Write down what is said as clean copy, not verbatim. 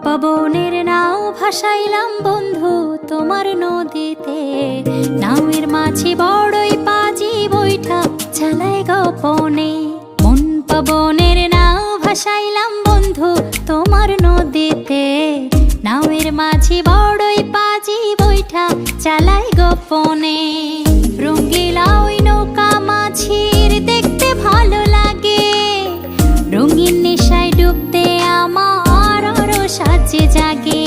পবনের নাও ভাসাইলাম বন্ধু তোমার নদীতে, নাওয়ের মাঝি বড়ই পাজি বৈঠা চালাই গোপনে। মন পবনের নাও ভাসাইলাম বন্ধু তোমার নদীতে, নাওয়ের মাঝি বড়ই পাজি বৈঠা চালাই গোপনে। রঙ্গিলা ওই নৌকা মাঝির দেখতে ভালো লাগে, রঙিন নেশায় ডুবতে আমার আরো সাজে জাগে।